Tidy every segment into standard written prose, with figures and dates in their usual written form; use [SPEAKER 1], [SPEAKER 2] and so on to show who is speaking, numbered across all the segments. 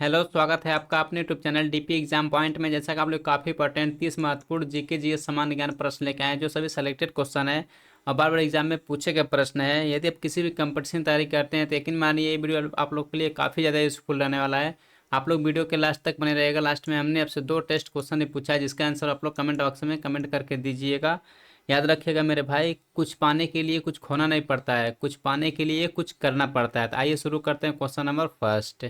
[SPEAKER 1] Hello, स्वागत है आपका अपने YouTube channel DP exam point में। जैसा कि आप लोग काफ़ी इंपॉर्टेंट 30 महत्वपूर्ण जीके जीएस सामान्य ज्ञान प्रश्न लेके आए हैं, जो सभी सेलेक्टेड क्वेश्चन है और बार बार एग्जाम में पूछे गए प्रश्न है। यदि आप किसी भी कंपटीशन तैयारी करते हैं तो यकीन मानिए ये वीडियो आप लोग के लिए काफ़ी ज़्यादा यूजफुल रहने वाला है। आप लोग वीडियो के लास्ट तक बने रहेगा। लास्ट में हमने आपसे 2 टेस्ट क्वेश्चन ही पूछा है, जिसका आंसर आप लोग कमेंट बॉक्स में कमेंट करके दीजिएगा। याद रखिएगा मेरे भाई, कुछ पाने के लिए कुछ खोना नहीं पड़ता है, कुछ पाने के लिए कुछ करना पड़ता है। तो आइए शुरू करते हैं। Question number first.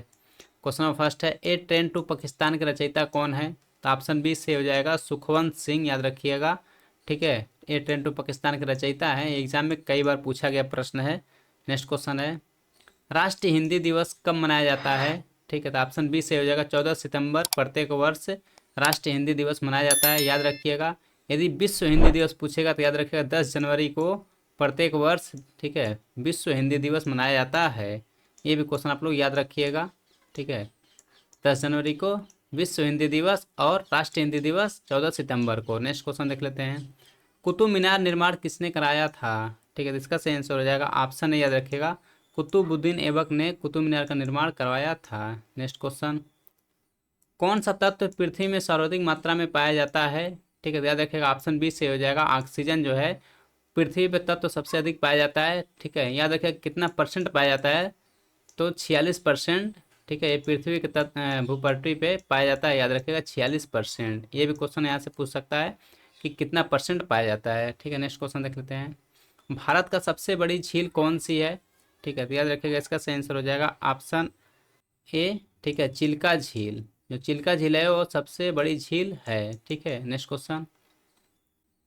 [SPEAKER 1] Question number first है, ए ट्रेन टू पाकिस्तान के रचयिता कौन है? तो ऑप्शन बी से हो जाएगा सुखवंत सिंह। याद रखिएगा, ठीक है। ए ट्रेन टू पाकिस्तान के रचयिता है। एग्जाम में कई बार पूछा गया प्रश्न है। नेक्स्ट क्वेश्चन है, राष्ट्रीय हिंदी दिवस कब मनाया जाता है? ठीक है, तो ऑप्शन बी से हो जाएगा 14 सितंबर। प्रत्येक वर्ष राष्ट्रीय हिंदी दिवस मनाया जाता है। याद रखिएगा, यदि विश्व हिंदी दिवस पूछेगा तो याद रखिएगा 10 जनवरी को प्रत्येक वर्ष, ठीक है, विश्व हिंदी दिवस मनाया जाता है। ये भी क्वेश्चन आप लोग याद रखिएगा, ठीक है। 10 जनवरी को विश्व हिंदी दिवस और राष्ट्रीय हिंदी दिवस 14 सितंबर को। नेक्स्ट क्वेश्चन देख लेते हैं, कुतुब मीनार निर्माण किसने कराया था? ठीक है, तो इसका सही आंसर हो जाएगा ऑप्शन ए। याद रखिएगा, कुतुबुद्दीन ऐबक ने कुतुब मीनार का निर्माण करवाया था। नेक्स्ट क्वेश्चन, कौन सा तत्व पृथ्वी में सर्वाधिक मात्रा में पाया जाता है? ठीक है, तो याद रखिएगा ऑप्शन बी से हो जाएगा ऑक्सीजन जो है पृथ्वी पे तत्व सबसे अधिक पाया जाता है। ठीक है, याद रखिएगा कितना परसेंट पाया जाता है? तो 46%। ठीक है, ये पृथ्वी के भूपृथ्वी पे पाया जाता है। याद रखिएगा 46%। ये भी क्वेश्चन यहाँ से पूछ सकता है कि कितना परसेंट पाया जाता है। ठीक है, नेक्स्ट क्वेश्चन देख लेते हैं, भारत का सबसे बड़ी झील कौन सी है? ठीक है, तो याद रखिएगा इसका सही आंसर हो जाएगा ऑप्शन ए। ठीक है, चिल्का झील। जो चिल्का झील है वो सबसे बड़ी झील है। ठीक है, next question,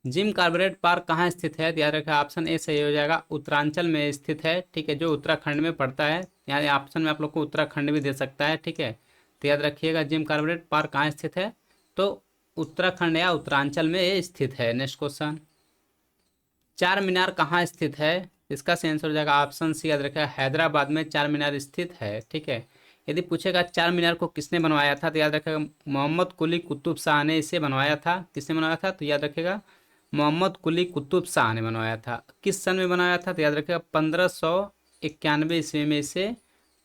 [SPEAKER 1] Jim Corbett Park कहाँ स्थित है? तो याद रखिए ऑप्शन ए सही हो जाएगा उत्तरांचल में स्थित है। ठीक है, जो उत्तराखंड में पड़ता है। यानी ऑप्शन में आप लोग को उत्तराखंड भी दे सकता है। ठीक है, तो याद रखिएगा जिम कार्बेट पार्क कहाँ स्थित है? तो उत्तराखंड या उत्तरांचल में ये स्थित है। नेक्स्ट क्वेश्चन, चार मीनार कहाँ स्थित है? इसका सही आंसर हो जाएगा ऑप्शन सी। याद रखिएगा हैदराबाद में चार मीनार स्थित है। ठीक है, यदि पूछेगा चार मीनार को किसने बनवाया था, तो याद रखिएगा मोहम्मद कुली कुतुब शाह ने इसे बनवाया था। किसने बनवाया था? तो याद रखिएगा मोहम्मद कुली कुतुब शाह ने बनवाया था। किस सन में बनवाया था? तो याद रखिएगा 1591 ईस्वी में इसे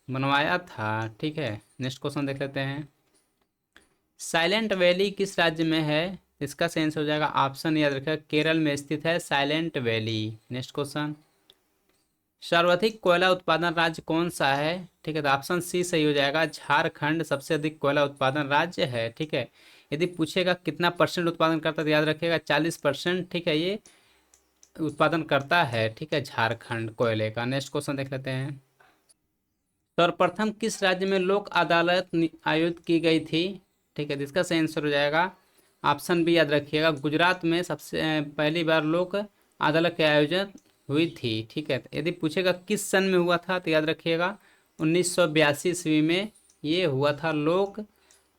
[SPEAKER 1] बनवाया था। ठीक है, नेक्स्ट क्वेश्चन देख लेते हैं, साइलेंट वैली किस राज्य में है? इसका सही आंसर हो जाएगा ऑप्शन, याद रखिएगा केरल में स्थित है साइलेंट वैली। नेक्स्ट क्वेश्चन, सर्वाधिक कोयला उत्पादन राज्य कौन सा है? ठीक है, तो ऑप्शन सी सही हो जाएगा झारखंड सबसे अधिक कोयला उत्पादन राज्य है। ठीक है, यदि पूछेगा कितना परसेंट उत्पादन करता है तो याद रखिएगा 40%। ठीक है, ये उत्पादन करता है। ठीक है, झारखंड कोयले का। नेक्स्ट क्वेश्चन देख लेते हैं, सर्वप्रथम किस राज्य में लोक अदालत आयोजित की गई थी? ठीक है, जिसका सही आंसर हो जाएगा ऑप्शन बी। याद रखिएगा गुजरात में सबसे पहली बार लोक अदालत के आयोजन हुई थी। ठीक है, यदि पूछेगा किस सन में हुआ था तो याद रखिएगा 1982 ईस्वी में ये हुआ था लोक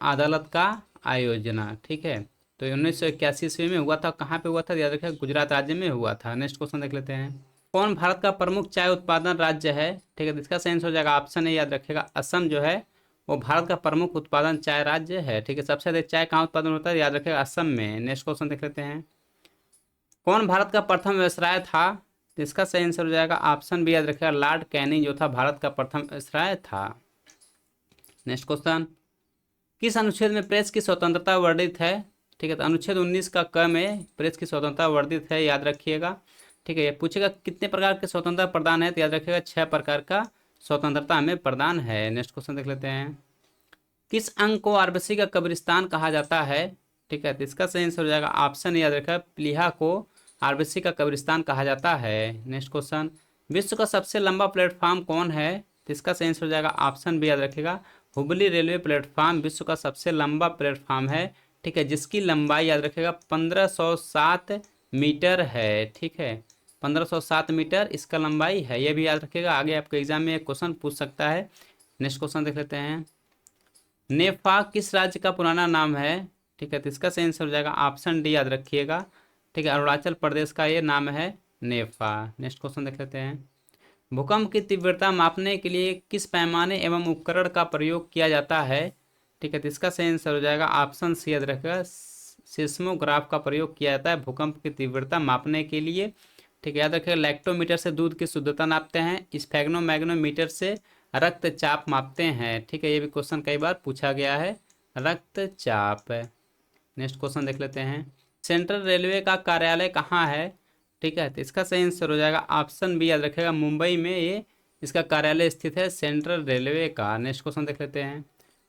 [SPEAKER 1] अदालत का आयोजना। ठीक है, तो 1981 ईस्वी में हुआ था। कहाँ पे हुआ था? याद रखिएगा गुजरात राज्य में हुआ था। नेक्स्ट क्वेश्चन देख लेते हैं, कौन भारत का प्रमुख चाय उत्पादन राज्य है? ठीक है, तो इसका सही आंसर हो जाएगा ऑप्शन है। याद रखिएगा असम जो है वो भारत का प्रमुख उत्पादन चाय राज्य है। ठीक है, सबसे अधिक चाय कहाँ उत्पादन होता है? याद रखिएगा असम में। नेक्स्ट क्वेश्चन देख लेते हैं, कौन भारत का प्रथम व्यवसाय था? तो इसका सही आंसर हो जाएगा ऑप्शन बी। याद रखिएगा लॉर्ड कैनिंग जो था भारत का प्रथम व्यवसाय था। नेक्स्ट क्वेश्चन, किस अनुच्छेद में प्रेस की स्वतंत्रता वर्णित है? ठीक है, तो अनुच्छेद 19 का क में प्रेस की स्वतंत्रता वर्णित है। याद रखिएगा, ठीक है। ये पूछेगा कितने प्रकार के स्वतंत्रता प्रदान है? तो याद रखिएगा 6 प्रकार का स्वतंत्रता हमें प्रदान है। नेक्स्ट क्वेश्चन देख लेते हैं, किस अंग को आरबीसी का कब्रिस्तान कहा जाता है? ठीक है, तो इसका सही आंसर हो जाएगा ऑप्शन। याद रखिएगा प्लीहा को आरबीसी का कब्रिस्तान कहा जाता है। नेक्स्ट क्वेश्चन, विश्व का सबसे लंबा प्लेटफॉर्म कौन है? तो इसका सही आंसर हो जाएगा ऑप्शन बी। याद रखिएगा हुबली रेलवे प्लेटफॉर्म विश्व का सबसे लंबा प्लेटफॉर्म है। ठीक है, जिसकी लंबाई याद रखिएगा 1507 मीटर है। ठीक है, 1507 मीटर इसका लंबाई है। यह भी याद रखिएगा, आगे आपके एग्जाम में एक क्वेश्चन पूछ सकता है। नेक्स्ट क्वेश्चन देख लेते हैं, नेफा किस राज्य का पुराना नाम है? ठीक है, तो इसका सही आंसर हो जाएगा ऑप्शन डी। याद रखिएगा, ठीक है, अरुणाचल प्रदेश का ये नाम है नेफा। नेक्स्ट क्वेश्चन देख लेते हैं, भूकंप की तीव्रता मापने के लिए किस पैमाने एवं उपकरण का प्रयोग किया जाता है? ठीक है, तो इसका सही आंसर हो जाएगा ऑप्शन सी। याद रखिएगा सिस्मोग्राफ का प्रयोग किया जाता है भूकंप की तीव्रता मापने के लिए। ठीक है, याद रखिएगा लैक्टोमीटर से दूध की शुद्धता नापते हैं, स्फेग्नोमैग्नोमीटर से रक्तचाप मापते हैं, ठीक है। ये भी क्वेश्चन कई बार पूछा गया है, रक्तचाप। नेक्स्ट क्वेश्चन देख लेते हैं, सेंट्रल रेलवे का कार्यालय कहाँ है, ठीक है। तो इसका सही आंसर हो जाएगा ऑप्शन बी, याद रखेगा मुंबई में ये इसका कार्यालय स्थित है, सेंट्रल रेलवे का। नेक्स्ट क्वेश्चन देख लेते हैं,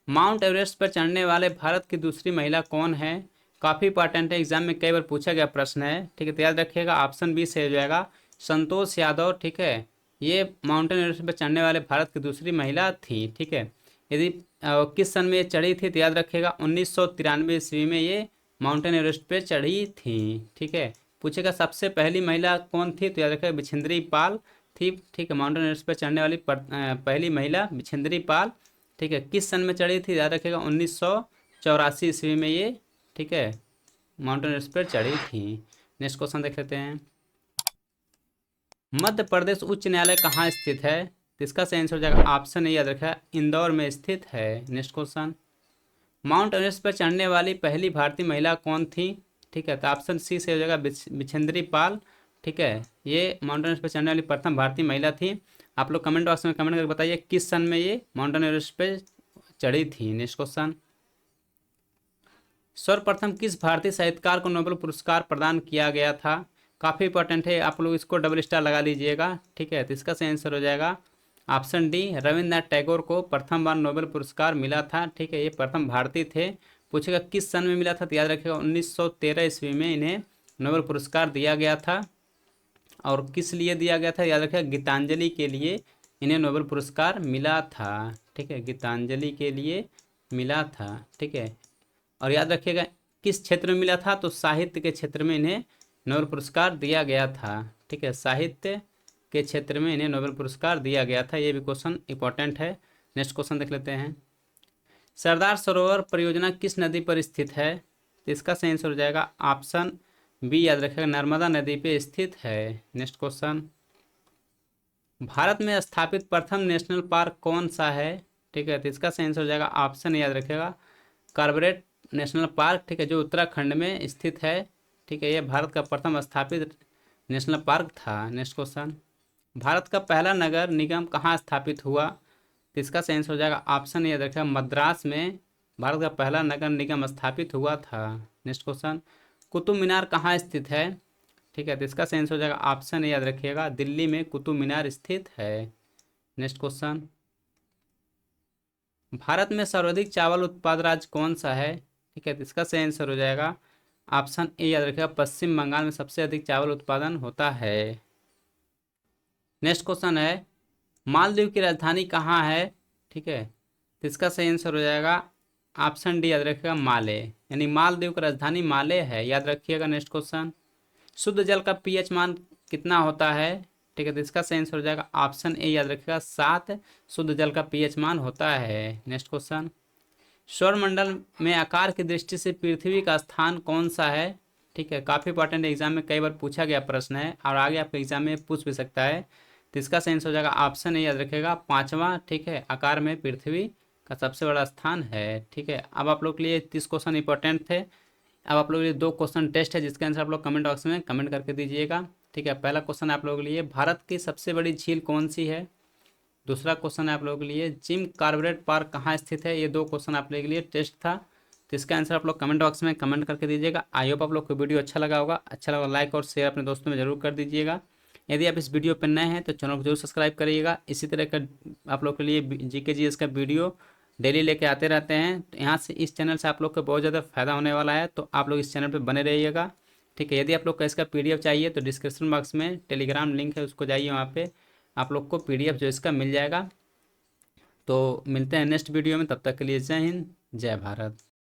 [SPEAKER 1] माउंट एवरेस्ट पर चढ़ने वाले भारत की दूसरी महिला कौन है, काफ़ी इंपॉर्टेंट है, एग्जाम में कई बार पूछा गया प्रश्न है, ठीक है। तो याद रखिएगा ऑप्शन बी सही हो जाएगा, संतोष यादव, ठीक है। ये माउंटेन एवरेस्ट पर चढ़ने वाले भारत की दूसरी महिला थी, ठीक है। यदि किस सन में ये चढ़ी थी, तो याद रखिएगा 1993 ईस्वी में ये माउंटेन एवरेस्ट पे चढ़ी थी, ठीक है। पूछेगा सबसे पहली महिला कौन थी, तो याद रखिएगा बिछेंद्री पाल थी, ठीक है। माउंटेन एवरेस्ट पर चढ़ने वाली पहली महिला बिछेंद्री पाल, ठीक है। किस सन में चढ़ी थी, याद रखिएगा 1984 ईस्वी में ये, ठीक है, माउंटेन एवरेस्ट पर चढ़ी थी। नेक्स्ट क्वेश्चन देख लेते हैं, मध्य प्रदेश उच्च न्यायालय कहाँ स्थित है, तो इसका सही आंसर हो जाएगा ऑप्शन ए, याद रखिएगा इंदौर में स्थित है। नेक्स्ट क्वेश्चन, माउंट एवरेस्ट पर चढ़ने वाली पहली भारतीय महिला कौन थी, ठीक है। तो ऑप्शन सी से हो जाएगा बिछेंद्री पाल, ठीक है। ये माउंटेन एवरेस्ट पर चढ़ने वाली प्रथम भारतीय महिला थी। आप लोग कमेंट बॉक्स में कमेंट करके बताइए किस सन में ये माउंटेन एवरेस्ट पे चढ़ी थी। नेक्स्ट क्वेश्चन, सर्वप्रथम किस भारतीय साहित्यकार को नोबेल पुरस्कार प्रदान किया गया था, काफ़ी इंपॉर्टेंट है, आप लोग इसको डबल स्टार लगा लीजिएगा, ठीक है। तो इसका सही आंसर हो जाएगा ऑप्शन डी, रविन्द्रनाथ टैगोर को प्रथम बार नोबेल पुरस्कार मिला था, ठीक है। ये प्रथम भारतीय थे। पूछेगा किस सन में मिला था, तो याद रखिएगा 1913 ईस्वी में इन्हें नोबेल पुरस्कार दिया गया था। और किस लिए दिया गया था, याद रखिएगा गीतांजलि के लिए इन्हें नोबेल पुरस्कार मिला था, ठीक है। गीतांजलि के लिए मिला था, ठीक है। और याद रखिएगा किस क्षेत्र में मिला था, तो साहित्य के क्षेत्र में इन्हें नोबेल पुरस्कार दिया गया था, ठीक है। साहित्य के क्षेत्र में इन्हें नोबेल पुरस्कार दिया गया था। ये भी क्वेश्चन इंपॉर्टेंट है। नेक्स्ट क्वेश्चन देख लेते हैं, सरदार सरोवर परियोजना किस नदी पर स्थित है, तो इसका सही आंसर हो जाएगा ऑप्शन बी, याद रखिएगा नर्मदा नदी पे स्थित है। नेक्स्ट क्वेश्चन, भारत में स्थापित प्रथम नेशनल पार्क कौन सा है, ठीक है। तो इसका सही आंसर हो जाएगा ऑप्शन, याद रखिएगा कॉर्बेट नेशनल पार्क, ठीक है, जो उत्तराखंड में स्थित है, ठीक है। यह भारत का प्रथम स्थापित नेशनल पार्क था। नेक्स्ट क्वेश्चन, भारत का पहला नगर निगम कहाँ स्थापित हुआ, तो इसका सही आंसर हो जाएगा ऑप्शन, याद रखिएगा मद्रास में भारत का पहला नगर निगम स्थापित हुआ था। नेक्स्ट क्वेश्चन, कुतुब मीनार कहाँ स्थित है, ठीक है। तो इसका सही आंसर हो जाएगा ऑप्शन, याद रखिएगा दिल्ली में कुतुब मीनार स्थित है। नेक्स्ट क्वेश्चन, भारत में सर्वाधिक चावल उत्पाद राज्य कौन सा है, ठीक है। तो इसका सही आंसर हो जाएगा ऑप्शन ए, याद रखिएगा पश्चिम बंगाल में सबसे अधिक चावल उत्पादन होता है। नेक्स्ट क्वेश्चन है, मालदीव की राजधानी कहाँ है, ठीक है। तो इसका सही आंसर हो जाएगा ऑप्शन डी, याद रखिएगा माले, यानी मालदीव की राजधानी माले है, याद रखिएगा। नेक्स्ट क्वेश्चन, शुद्ध जल का पीएच मान कितना होता है, ठीक है। तो इसका सही आंसर हो जाएगा ऑप्शन ए, याद रखिएगा 7 शुद्ध जल का पीएच मान होता है। नेक्स्ट क्वेश्चन, सौरमंडल में आकार की दृष्टि से पृथ्वी का स्थान कौन सा है, ठीक है। काफ़ी इंपॉर्टेंट एग्जाम में कई बार पूछा गया प्रश्न है और आगे आपके एग्जाम में पूछ भी सकता है। तो इसका सही आंसर हो जाएगा ऑप्शन ए, याद रखिएगा 5वां, ठीक है। आकार में पृथ्वी का सबसे बड़ा स्थान है, ठीक है। अब आप लोग के लिए 30 क्वेश्चन इंपॉर्टेंट थे। अब आप लोगों के लिए 2 क्वेश्चन टेस्ट है, जिसके आंसर आप लोग कमेंट बॉक्स में कमेंट करके दीजिएगा, ठीक है। पहला क्वेश्चन आप लोगों के लिए, भारत की सबसे बड़ी झील कौन सी है। दूसरा क्वेश्चन है आप लोगों के लिए, जिम कॉर्बेट पार्क कहाँ स्थित है। ये 2 क्वेश्चन आप लोगों के लिए टेस्ट था। तो इसका आंसर आप लोग कमेंट बॉक्स में कमेंट करके दीजिएगा। आई होप आप लोग को वीडियो अच्छा लगा होगा। अच्छा लगा लाइक और शेयर अपने दोस्तों में जरूर कर दीजिएगा। यदि आप इस वीडियो पर नए हैं तो चैनल को जरूर सब्सक्राइब करिएगा। इसी तरह का आप लोग के लिए जीके जीएस का वीडियो डेली लेके आते रहते हैं। तो यहाँ से इस चैनल से आप लोग को बहुत ज़्यादा फायदा होने वाला है, तो आप लोग इस चैनल पर बने रहिएगा, ठीक है। यदि आप लोग को इसका PDF चाहिए तो डिस्क्रिप्शन बॉक्स में टेलीग्राम लिंक है, उसको जाइए, वहाँ पे आप लोग को PDF जो इसका मिल जाएगा। तो मिलते हैं नेक्स्ट वीडियो में, तब तक के लिए जय हिंद, जय भारत।